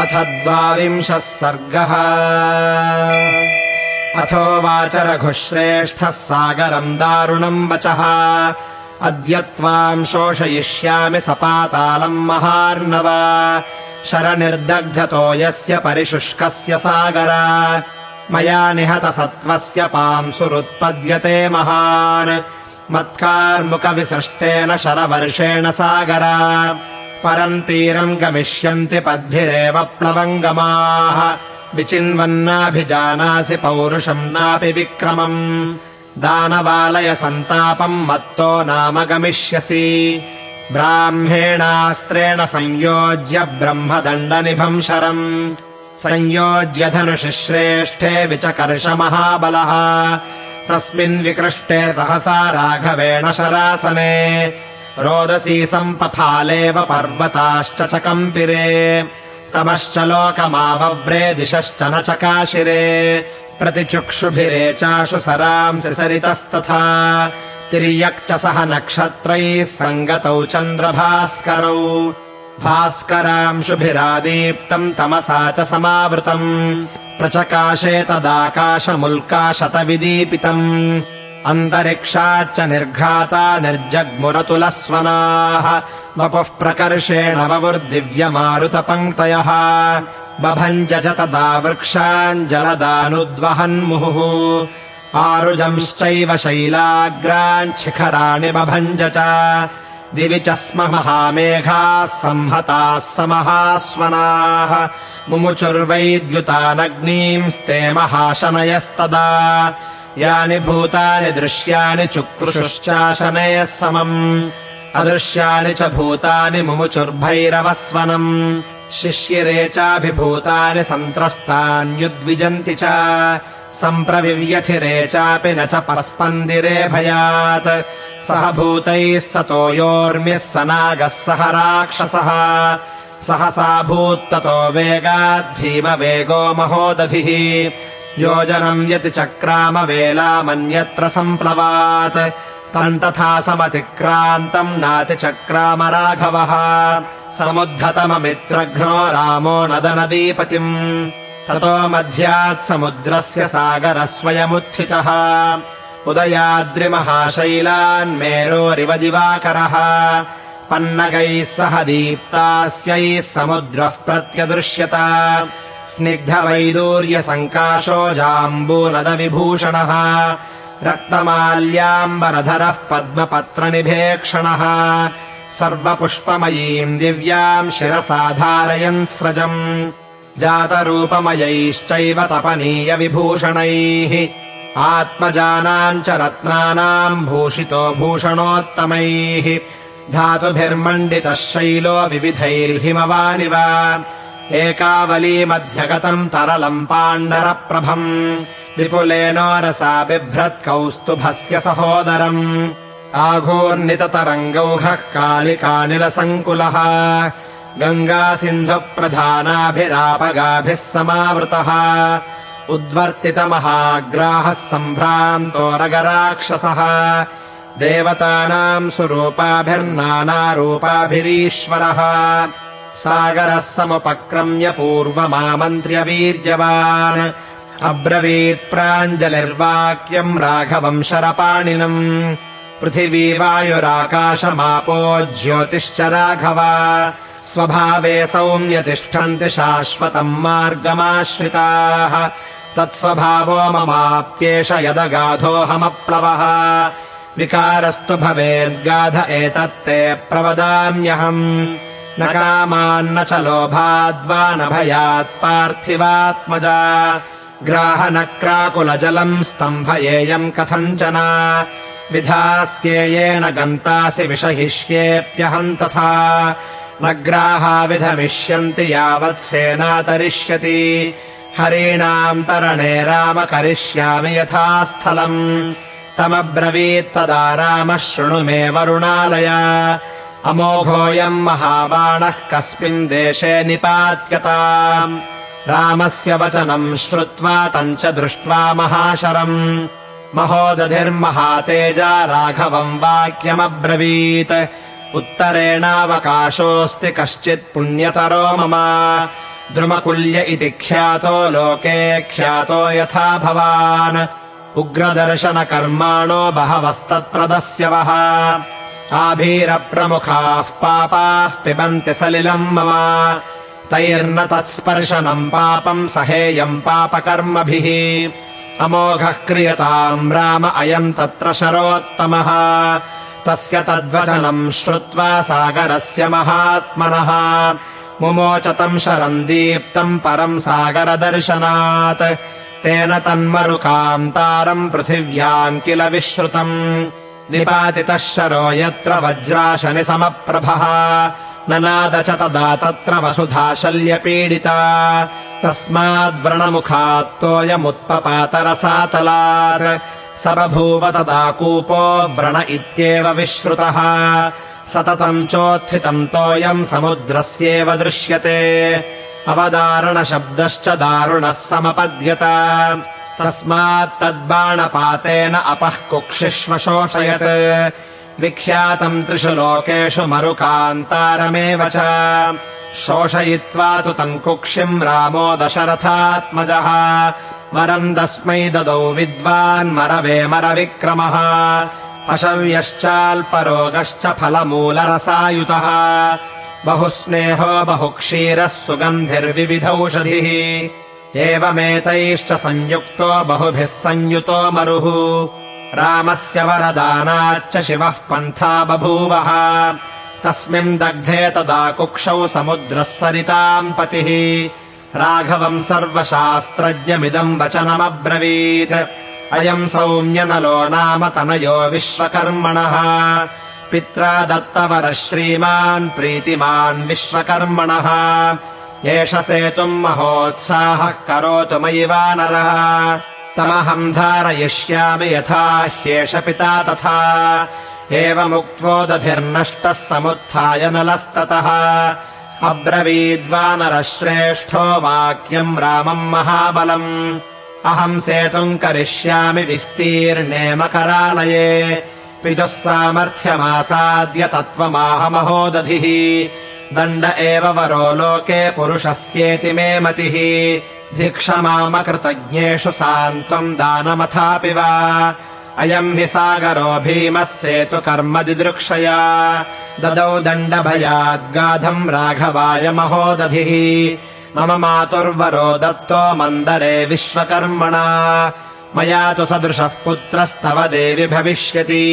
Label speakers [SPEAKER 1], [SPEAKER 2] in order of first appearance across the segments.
[SPEAKER 1] अथ 22 सर्गः। अथोवाच रघुश्रेष्ठः सागरम् दारुणम् वचः। अद्य त्वाम् शोषयिष्यामि सपातालम् महार्णव। शरनिर्दग्धतो यस्य परिशुष्कस्य सागर। मया निहतसत्त्वस्य पांसुरुत्पद्यते महान्। मत्कार्मुकविसृष्टेन शरवर्षेण सागर। परम् तीरम् गमिष्यन्ति पद्भिरेव प्लवङ्गमाः। विचिन्वन्नाभिजानासि पौरुषम् नापि विक्रमम्। दानवालय सन्तापम् मत्तो नाम गमिष्यसि। ब्राह्मेणास्त्रेण संयोज्य ब्रह्मदण्डनिभम् शरम्। संयोज्य धनुषि श्रेष्ठे विचकर्ष महाबलः। तस्मिन् विकृष्टे सहसा राघवेण शरासने। रोदसी सम्पफालेव पर्वताश्च चकम्पिरे। तमश्च लोकमावव्रे दिशश्च न चकाशिरे। प्रतिचुक्षुभिरे चाशु सरांसि सरितस्तथा। तिर्यक् च सह नक्षत्रैः सङ्गतौ चन्द्रभास्करौ। भास्करांशुभिरादीप्तम् तमसा च समावृतम्। प्रचकाशे तदाकाशमुल्काशतविदीपितम्। अन्तरिक्षाच्च निर्घाता निर्जग्मुरतुलस्वनाः। वपुः प्रकर्षेण वपुर्दिव्यमारुतपङ्क्तयः। बभञ्ज च तदा वृक्षान् जलदानुद्वहन्मुहुः। आरुजंश्चैव शैलाग्रान् शिखराणि बभञ्ज च। दिवि च स्म महामेघाः संहताः समहास्वनाः। मुमुचुर्वैद्युतानग्नींस्ते महाशनयस्तदा। यानि भूतानि दृश्यानि चुक्रुषुश्चाशनयः समम्। अदृश्यानि च भूतानि मुमुचुर्भैरवस्वनम्। शिशिरे चाभिभूतानि सन्त्रस्तान्युद्विजन्ति च। सम्प्रविव्यथिरे चापि न च पस्पन्दिरे भयात्। सह भूतैः सतो योर्म्यः स नागः सह राक्षसः। सहसा भूत्ततो वेगात् भीमवेगो महोदधिः। योजनम् यति चक्राम वेलामन्यत्र सम्प्लवात्। तम् तथा समतिक्रान्तम् नातिचक्राम राघवः। समुद्धतममित्रघ्नो रामो नदनदीपतिम्। ततो मध्यात् समुद्रस्य सागरः स्वयमुत्थितः। उदयाद्रिमहाशैलान् मेरोरिव दिवाकरः। पन्नगैः सह दीप्तास्यैः समुद्रः प्रत्यदृश्यत। स्निग्धवैदूर्यसङ्काशो जाम्बूनदविभूषणः। रक्तमाल्याम्बरधरः पद्मपत्रनिभेक्षणः। सर्वपुष्पमयीम् दिव्याम् शिरसा धारयन् स्रजम्। जातरूपमयैश्चैव तपनीयविभूषणैः। आत्मजानाम् च रत्नानाम् भूषितो भूषणोत्तमैः। धातुभिर्मण्डितः शैलो विविधैर्हिमवानिव। एकावलीमध्यगतम् तरलम् पाण्डरप्रभम्। विपुलेनोरसा बिभ्रत्कौस्तुभस्य सहोदरम्। आघूर्णिततरङ्गौघः कालिकानिलसङ्कुलः। गङ्गासिन्धुप्रधानाभिरापगाभिः समावृतः। उद्वर्तितमहाग्राहः सम्भ्रान्तोरगराक्षसः। देवतानाम् स्वरूपाभिर्नानारूपाभिरीश्वरः। सागरः समुपक्रम्य पूर्वमामन्त्र्य वीर्यवान्। अब्रवीत् प्राञ्जलिर्वाक्यम् राघवम् शरपाणिनम्। पृथिवी वायुराकाशमापो ज्योतिश्च राघव। स्वभावे सौम्यतिष्ठन्ति शाश्वतम् मार्गमाश्रिताः। तत्स्वभावो ममाप्येष यदगाधोऽहमप्लवः। विकारस्तु भवेद्गाध एतत्ते प्रवदाम्यहम्। न कामान्न च लोभाद्वा न भयात् पार्थिवात्मजा। ग्राहनक्राकुलजलम् स्तम्भयेयम् कथञ्चन। विधास्येयेन गन्तासि विषहिष्येऽप्यहम् तथा। न ग्राहाविधमिष्यन्ति यावत् सेना तरिष्यति। हरीणाम् तरणे राम करिष्यामि यथा स्थलम्। तमब्रवीत्तदा रामः शृणु मे वरुणालय। अमोघोऽयम् महाबाणः कस्मिन् देशे निपात्यताम्। रामस्य वचनम् श्रुत्वा तम् च दृष्ट्वा महाशरम्। महोदधिर्महातेजा राघवम् वाक्यमब्रवीत्। उत्तरेणावकाशोऽस्ति कश्चित् पुण्यतरो मम। द्रुमकुल्य इति ख्यातो लोके ख्यातो यथा भवान् उग्रदर्शनकर्माणो बहवस्तत्र दस्यवः आभीरप्रमुखाः पापाः पिबन्ति सलिलम् मम तैर्न तत्स्पर्शनम् पापम् सहेयम् पापकर्मभिः अमोघः क्रियताम् राम अयम् तत्र शरोत्तमः तस्य तद्वचनम् श्रुत्वा सागरस्य महात्मनः मुमोचतम् शरम् दीप्तम् परम् सागरदर्शनात् तेन तन्मरुकान्तारम् पृथिव्याम् किल विश्रुतम् निपातितः शरो यत्र वज्राशनि समप्रभः ननाद च तदा तत्र वसुधा शल्यपीडिता तस्माद्व्रणमुखात्तोऽयमुत्पपातरसातलात् स बभूव तदा कूपो व्रण इत्येव विश्रुतः सततम् चोत्थितम् तोयम् समुद्रस्येव दृश्यते अवदारणशब्दश्च दारुणः समपद्यत तस्मात्तद्बाणपातेन अपः कुक्षिष्व शोषयत् विख्यातम् त्रिषु लोकेषु मरुकान्तारमेव च शोषयित्वा तु तम् कुक्षिम् रामो दशरथात्मजः वरम् तस्मै ददौ विद्वान् मरवेमरविक्रमः पशव्यश्चाल्परोगश्च फलमूलरसायुतः बहुस्नेहो बहुक्षीरः सुगन्धिर्विविधौषधिः एवमेतैश्च संयुक्तो बहुभिः संयुतो मरुः रामस्य वरदानाच्च शिवः पन्था बभूवः तस्मिन् दग्धे तदा कुक्षौ समुद्रः सरिताम् पतिः राघवम् सर्वशास्त्रज्ञमिदम् वचनमब्रवीत् अयम् सौम्यनलो नाम तनयो विश्वकर्मणः पित्रा दत्तवरः श्रीमान् प्रीतिमान् विश्वकर्मणः एष सेतुम् महोत्साहः करोतु मयि वानरः तमहम् धारयिष्यामि यथा ह्येष पिता तथा एवमुक्त्वो दधिर्नष्टः समुत्थाय नलस्ततः अब्रवीद्वानरः श्रेष्ठो वाक्यम् रामम् महाबलम् अहम् सेतुम् करिष्यामि विस्तीर्णे मकरालये पितुः सामर्थ्यमासाद्य तत्त्वमाह महोदधिः दण्ड एव वरो लोके पुरुषस्येति मे मतिः धिक्षमामकृतज्ञेषु सान्त्वम् दानमथापि वा अयम् हि सागरो भीमः सेतु कर्म दिदृक्षया ददौ दण्डभयाद्गाधम् राघवाय महोदधिः मम मातुर्वरो दत्तो मन्दरे विश्वकर्मणा मया तु सदृशः पुत्रस्तव देवि भविष्यति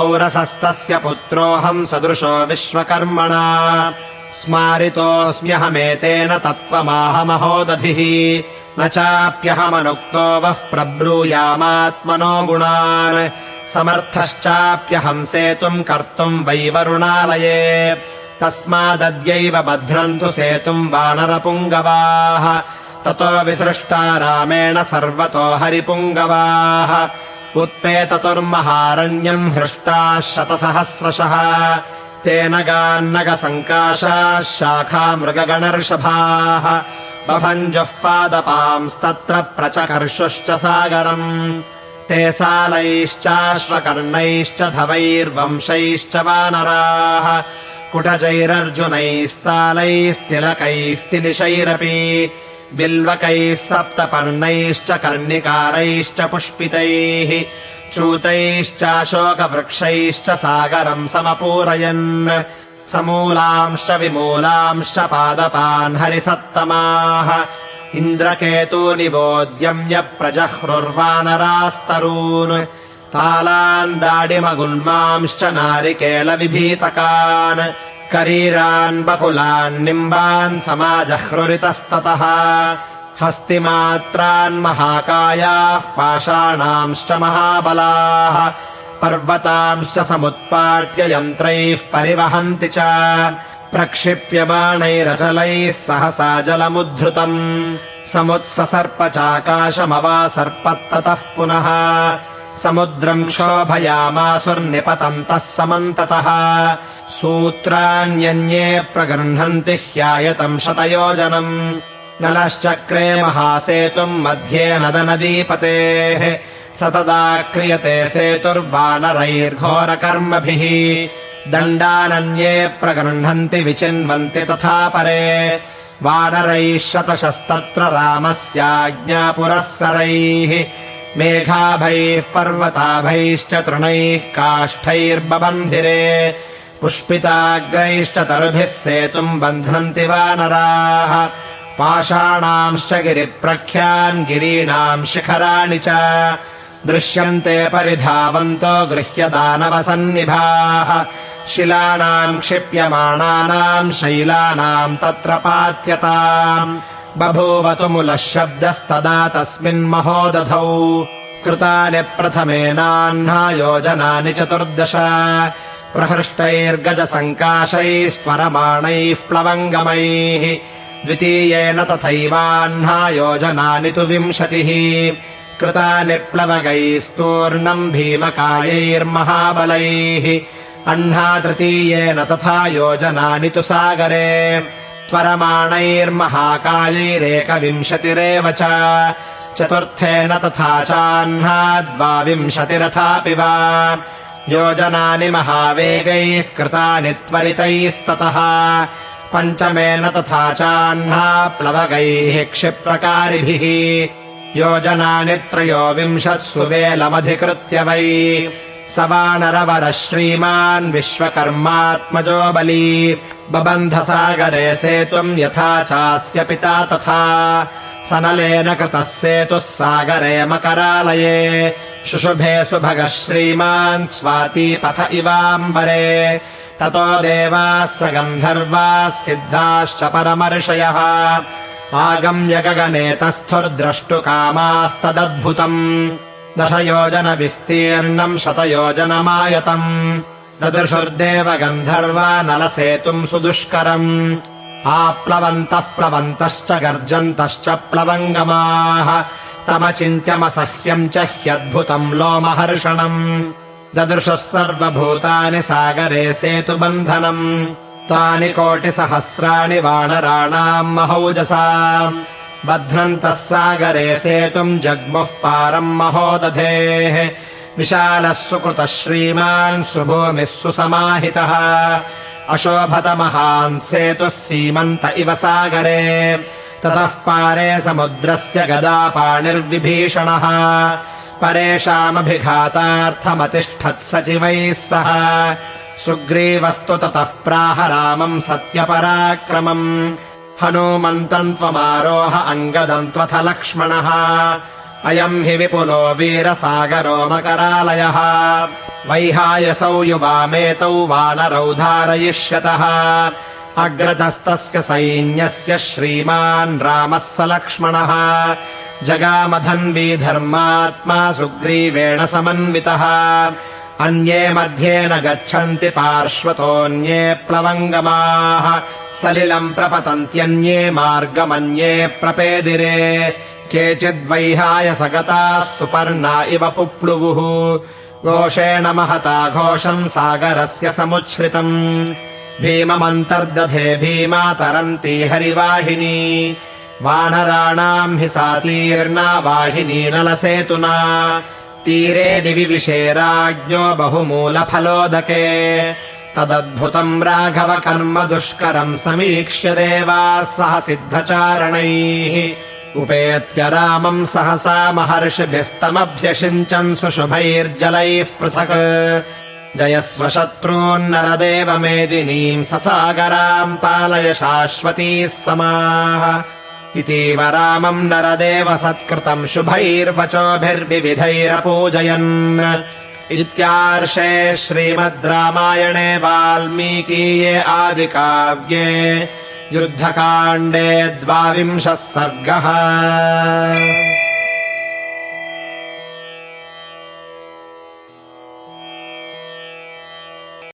[SPEAKER 1] औरसस्तस्य पुत्रोऽहम् सदृशो विश्वकर्मणा स्मारितोऽस्म्यहमेतेन तत्त्वमाह महोदधिः न चाप्यहमनुक्तो वः प्रब्रूयामात्मनो गुणान् समर्थश्चाप्यहम् सेतुम् कर्तुम् वैवरुणालये तस्मादद्यैव बध्नन्तु सेतुम् वानरपुङ्गवाः ततो विसृष्टा रामेण सर्वतो हरिपुङ्गवाः उत्पेततुर्महारण्यम् हृष्टाः शतसहस्रशः तेन गान्नगसङ्काशाः शाखा मृगगणर्षभाः बभञ्जुः पादपांस्तत्र प्रचकर्षुश्च सागरम् ते सालैश्चाश्वकर्णैश्च धवैर्वंशैश्च वानराः कुटजैरर्जुनैस्तालैस्तिलकैस्तिनिशैरपि बिल्वकैः सप्तपर्णैश्च कर्णिकारैश्च पुष्पितैः चूतैश्चाशोकवृक्षैश्च सागरम् समपूरयन् समूलांश्च विमूलांश्च पादपान् हरिसत्तमाः इन्द्रकेतूनिवोद्यम्य प्रजह्रुर्वानरास्तरून् तालान् दाडिमगुल्मांश्च नारिकेलविभीतकान् करीरान् बकुलान् निम्बान् समाजह्रुरितस्ततः हस्तिमात्रान् महाकायाः पाषाणांश्च महाबलाः पर्वतांश्च समुत्पाट्य यन्त्रैः परिवहन्ति च प्रक्षिप्य बाणैरचलैः सहसा जलमुद्धृतम् समुत्ससर्प चाकाशमवासर्पत्ततः पुनः समुद्रम् क्षोभयामासुर्निपतन्तः समन्ततः सूत्राण्यन्ये प्रगृह्णन्ति ह्यायतम् शतयोजनम् नलश्चक्रे महासेतुम् मध्ये नदनदीपतेः स तदा क्रियते सेतुर्वानरैर्घोरकर्मभिः दण्डानन्ये प्रगृह्णन्ति विचिन्वन्ति तथा परे वानरैः शतशस्तत्र रामस्याज्ञापुरःसरैः मेघाभैः पर्वताभैश्च तृणैः काष्ठैर्बबन्धिरे पुष्पिताग्रैश्च तरुभिः सेतुम् बध्नन्ति वानराः पाषाणांश्च गिरिप्रख्यान् गिरीणाम् शिखराणि च दृश्यन्ते परिधावन्तो गृह्यदानवसन्निभाः शिलानाम् क्षिप्यमाणानाम् शैलानाम् तत्र पात्यताम् बभूवतु मुलः शब्दस्तदा तस्मिन्महोदधौ कृतानि प्रथमेनाह्ना योजनानि 14 प्रहृष्टैर्गजसङ्काशैस्त्वरमाणैः प्लवङ्गमैः द्वितीयेन तथैवाह्ना योजनानि तु 20 कृतानि प्लवगैस्तूर्णम् भीमकायैर्महाबलैः अह्ना तृतीयेन तथा योजनानि तु सागरे त्वरमाणैर्महाकायैरेकविंशतिरेव च चतुर्थेन तथा चाह्ना 22 वा योजनानि महावेगैः कृतानि त्वरितैस्ततः पञ्चमेन तथा चाह्ना प्लवगैः क्षिप्रकारिभिः योजनानि 23 सुवेलमधिकृत्य वै स वानरवरः श्रीमान् विश्वकर्मात्मजो बली बबन्धसागरे सेतुम् यथा चास्य पिता तथा सनलेन कृतः सेतुः सागरे मकरालये शुशुभे सुभगः श्रीमान् स्वातीपथ इवाम्बरे ततो देवाः स गन्धर्वाः सिद्धाश्च परमर्षयः आगम्य गगने तस्थुर्द्रष्टुकामास्तदद्भुतम् 10 योजन विस्तीर्णम् 100 योजनमायतम् ददृशुर्देव गन्धर्वा नलसेतुम् सुदुष्करम् आप्लवन्तः प्लवन्तश्च गर्जन्तश्च प्लवङ्गमाः तमचिन्त्यमसह्यम् च ह्यद्भुतम् लोमहर्षणम् ददृशुः सर्वभूतानि सागरे सेतुबन्धनम् तानि कोटिसहस्राणि वानराणाम् महौजसा बध्नन्तः सागरे सेतुम् जग्मुः पारम् महोदधेः विशालः सुकृतः श्रीमान् सुभूमिः सुसमाहितः अशोभत महान् सेतुः सीमन्त इव सागरे ततः पारे समुद्रस्य गदापाणिर्विभीषणः परेषामभिघातार्थमतिष्ठत्सचिवैः सह सुग्रीवस्तु ततः प्राह रामम् सत्यपराक्रमम् हनूमन्तम् त्वमारोह अङ्गदम् त्वथ लक्ष्मणः अयम् हि विपुलो वीरसागरो मकरालयः वैहायसौ युवामेतौ वानरौ धारयिष्यतः अग्रजस्तस्य सैन्यस्य श्रीमान् रामः स लक्ष्मणः जगामधन्वी धर्मात्मा सुग्रीवेण समन्वितः अन्ये मध्ये न गच्छन्ति पार्श्वतोऽन्ये प्लवङ्गमाः सलिलम् प्रपतन्त्यन्ये मार्गमन्ये प्रपेदिरे केचिद्वैहायसगताः सुपर्णा इव पुप्लुवुः घोषेण महता घोषम् सागरस्य समुच्छ्रितम् भीममन्तर्दधे भीमा तरन्ती हरिवाहिनी वानराणाम् हि सा तीर्णा वाहिनी नलसेतुना तीरे दिविविशे राज्ञो बहुमूलफलोदके तदद्भुतम् राघव कर्म दुष्करम् समीक्ष्य देवाः सह सिद्धचारणैः उपेत्य रामम् सहसा महर्षिभिस्तमभ्यषिञ्चन् सुशुभैर्जलैः पृथक् जयस्व शत्रून्नरदेव मेदिनीम् ससागराम् पालय शाश्वतीः समाः इतीव रामम् नरदेव सत्कृतम् शुभैर्वचोभिर्विविधैरपूजयन् इत्यार्षे श्रीमद् रामायणे वाल्मीकीये आदिकाव्ये युद्धकाण्डे 22 सर्गः।